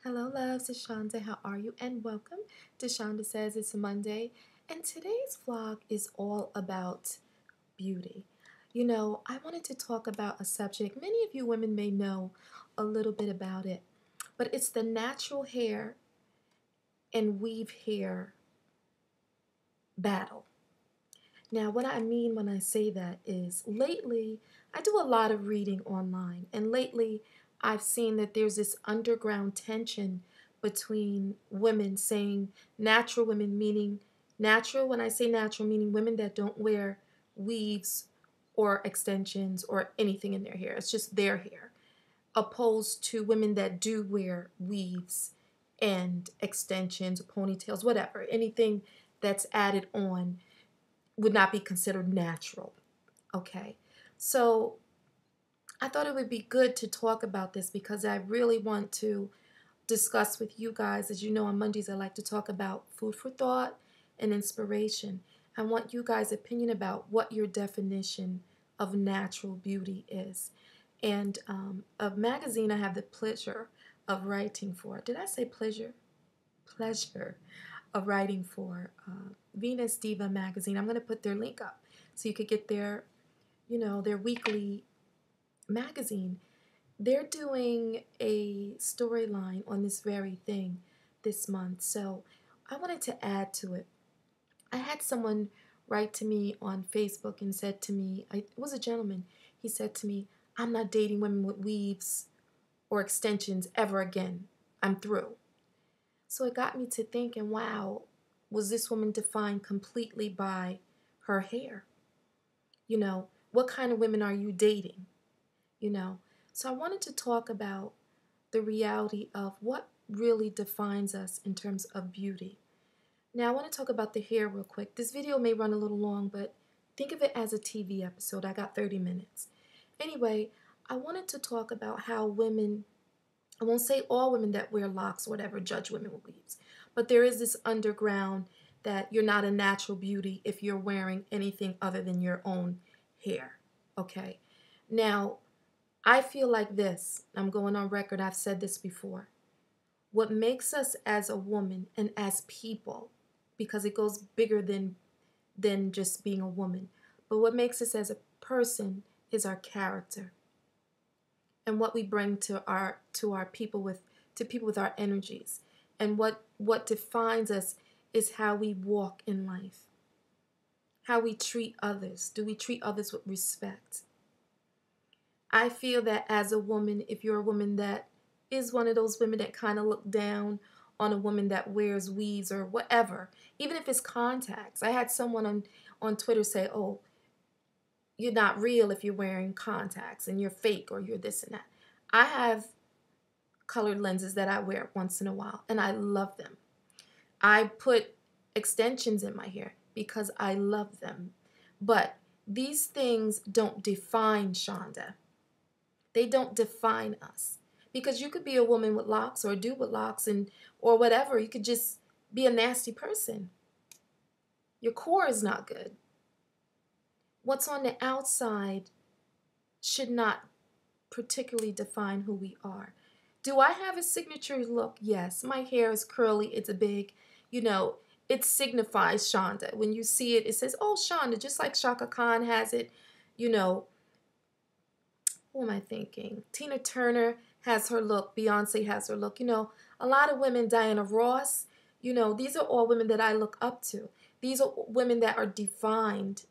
Hello, loves. It's Shanda. How are you? And welcome to Shanda Says It's Monday. And today's vlog is all about beauty. I wanted to talk about a subject many of you women may know a little bit about it, but it's the natural hair and weave hair battle. Now, what I mean when I say that is lately I do a lot of reading online, and lately I've seen that there's this underground tension between women saying natural women, meaning natural, when I say natural, meaning women that don't wear weaves or extensions or anything in their hair, it's just their hair, opposed to women that do wear weaves and extensions, ponytails, whatever, anything that's added on would not be considered natural. Okay. So I thought it would be good to talk about this because I really want to discuss with you guys. As you know, on Mondays, I like to talk about food for thought and inspiration. I want you guys' opinion about what your definition of natural beauty is. And a magazine I have the pleasure of writing for. Did I say pleasure? Pleasure of writing for Venus Diva magazine. I'm going to put their link up so you could get their weekly magazine. They're doing a storyline on this very thing this month, so I wanted to add to it. I had someone write to me on Facebook and said to me, it was a gentleman, he said to me, I'm not dating women with weaves or extensions ever again. I'm through. So it got me to thinking, wow, was this woman defined completely by her hair? What kind of women are you dating? You know, so I wanted to talk about the reality of what really defines us in terms of beauty. Now, I want to talk about the hair real quick. This video may run a little long, but think of it as a TV episode. I got 30 minutes. Anyway, I wanted to talk about how women, I won't say all women that wear locks or whatever judge women with weaves, but there is this underground that you're not a natural beauty if you're wearing anything other than your own hair. Okay? Now, I feel like this. I'm going on record. I've said this before. What makes us as a woman and as people, because it goes bigger than just being a woman, but what makes us as a person is our character and what we bring to our people with our energies. And what defines us is how we walk in life, how we treat others. Do we treat others with respect? I feel that as a woman, if you're a woman that is one of those women that kind of look down on a woman that wears weaves or whatever, even if it's contacts. I had someone on Twitter say, oh, you're not real if you're wearing contacts and you're fake or you're this and that. I have colored lenses that I wear once in a while and I love them. I put extensions in my hair because I love them. But these things don't define Shanda. They don't define us. Because you could be a woman with locks or a dude with locks or whatever. You could just be a nasty person. Your core is not good. What's on the outside should not particularly define who we are. Do I have a signature look? Yes. My hair is curly. It's a big, it signifies Shanda. When you see it, it says, oh, Shanda, just like Shaka Khan has it, who am I thinking? Tina Turner has her look. Beyonce has her look. A lot of women, Diana Ross, these are all women that I look up to. These are women that are defined.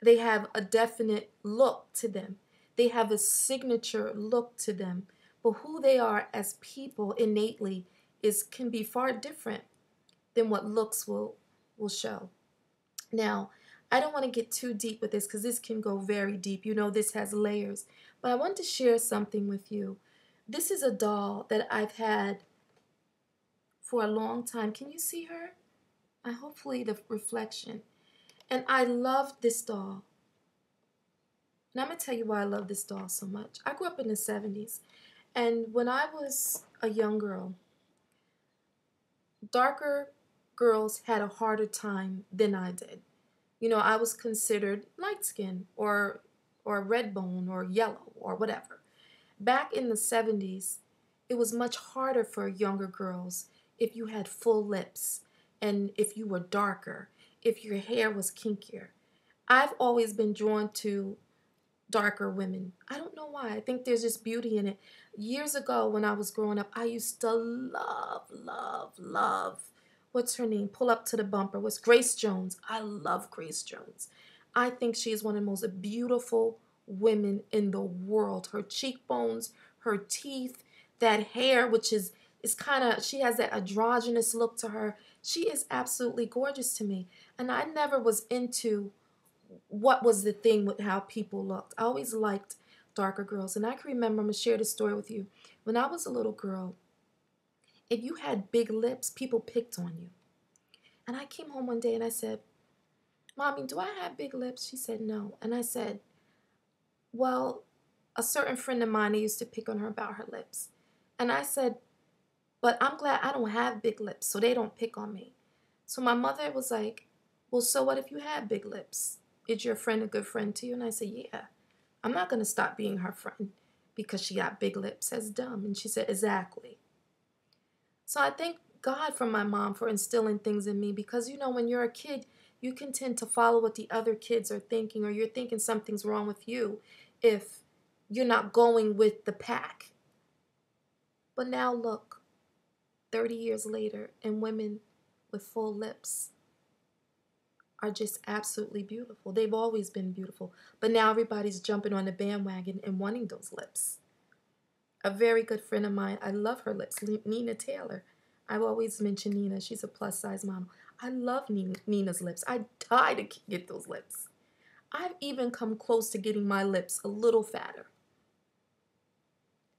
They have a definite look to them. They have a signature look to them. But who they are as people innately can be far different than what looks will show. Now, I don't want to get too deep with this because this can go very deep. This has layers. But I want to share something with you. This is a doll that I've had for a long time. Can you see her? Hopefully the reflection. And I love this doll. And I'm going to tell you why I love this doll so much. I grew up in the 70s. And when I was a young girl, darker girls had a harder time than I did. I was considered light skin or red bone or yellow or whatever. Back in the 70s, it was much harder for younger girls if you had full lips and if you were darker, if your hair was kinkier. I've always been drawn to darker women. I don't know why. I think there's just beauty in it. Years ago when I was growing up, I used to love. What's her name? Pull up to the bumper. What's Grace Jones? I love Grace Jones. I think she is one of the most beautiful women in the world. Her cheekbones, her teeth, that hair, which is kind of, she has that androgynous look to her. She is absolutely gorgeous to me. And I never was into what was the thing with how people looked. I always liked darker girls. And I can remember, I'm going to share this story with you. When I was a little girl, if you had big lips, people picked on you. And I came home one day and I said, Mommy, do I have big lips? She said, no. And I said, well, a certain friend of mine, they used to pick on her about her lips. And I said, but I'm glad I don't have big lips, so they don't pick on me. So my mother was like, well, so what if you had big lips? Is your friend a good friend to you? And I said, yeah. I'm not going to stop being her friend because she got big lips. That's dumb. And she said, exactly. So I thank God for my mom for instilling things in me because, you know, when you're a kid, you can tend to follow what the other kids are thinking, or you're thinking something's wrong with you if you're not going with the pack. But now look, 30 years later, and women with full lips are just absolutely beautiful. They've always been beautiful, but now everybody's jumping on the bandwagon and wanting those lips. A very good friend of mine, I love her lips, Nina Taylor. I've always mentioned Nina. She's a plus-size model. I love Nina's lips. I die to get those lips. I've even come close to getting my lips a little fatter.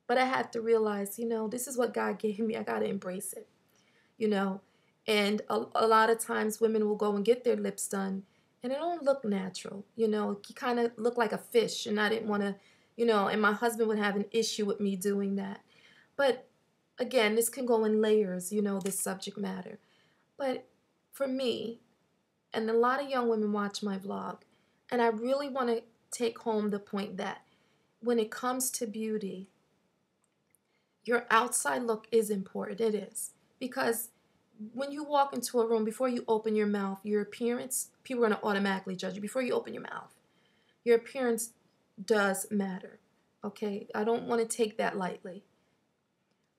But I had to realize, you know, this is what God gave me. I got to embrace it, you know. And a lot of times women will go and get their lips done and it don't look natural. You know, you kind of look like a fish, and I didn't want to, you know, and my husband would have an issue with me doing that. But again, this can go in layers, you know, this subject matter. But for me, and a lot of young women watch my vlog, and I really want to take home the point that when it comes to beauty, your outside look is important. It is. Because when you walk into a room, before you open your mouth, your appearance, people are going to automatically judge you. Before you open your mouth, your appearance does matter. Okay? I don't want to take that lightly.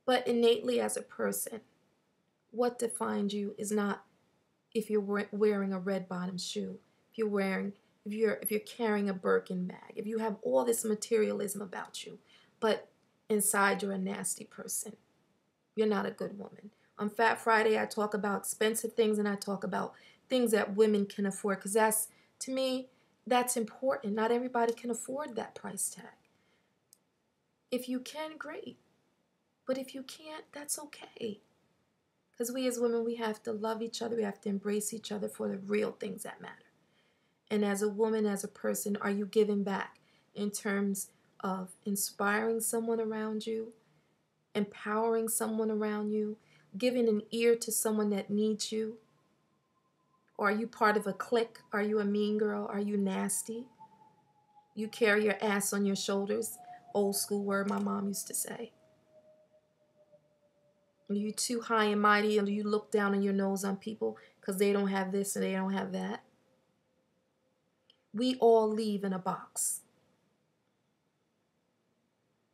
But innately as a person, what defines you is not if you're wearing a red bottom shoe, if you're carrying a Birkin bag, if you have all this materialism about you, but inside you're a nasty person. You're not a good woman. On Fat Friday, I talk about expensive things and I talk about things that women can afford, because that's, to me, that's important. Not everybody can afford that price tag. If you can, great. But if you can't, that's okay. Because we as women, we have to love each other. We have to embrace each other for the real things that matter. And as a woman, as a person, are you giving back in terms of inspiring someone around you, empowering someone around you, giving an ear to someone that needs you? Or are you part of a clique? Are you a mean girl? Are you nasty? You carry your ass on your shoulders. Old school word my mom used to say. Are you too high and mighty, and you look down on your nose on people because they don't have this and they don't have that? We all live in a box.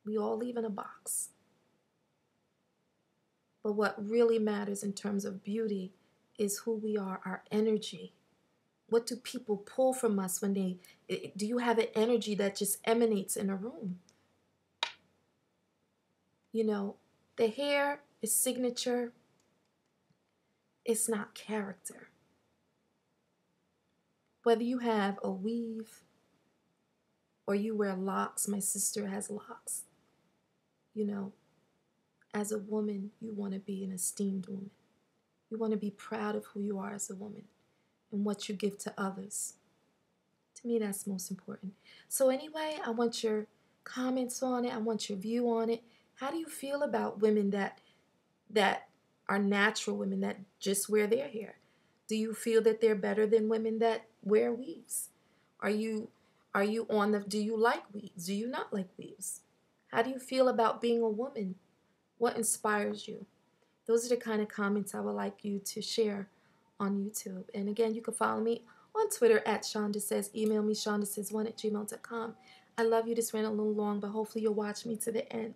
We all live in a box. But what really matters in terms of beauty is who we are, our energy. What do people pull from us when do you have an energy that just emanates in a room? You know, the hair is signature. It's not character. Whether you have a weave or you wear locks, my sister has locks. You know, as a woman, you want to be an esteemed woman. You want to be proud of who you are as a woman and what you give to others. To me, that's most important. So anyway, I want your comments on it. I want your view on it. How do you feel about women that are natural women that just wear their hair? Do you feel that they're better than women that wear weaves? Do you like weaves? Do you not like weaves? How do you feel about being a woman What inspires you? Those are the kind of comments I would like you to share on YouTube. And again, you can follow me on Twitter at Shanda Says. Email me, shandasays1@gmail.com. I love you. This ran a little long, but hopefully you'll watch me to the end.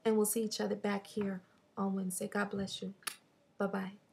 And we'll see each other back here on Wednesday. God bless you. Bye-bye.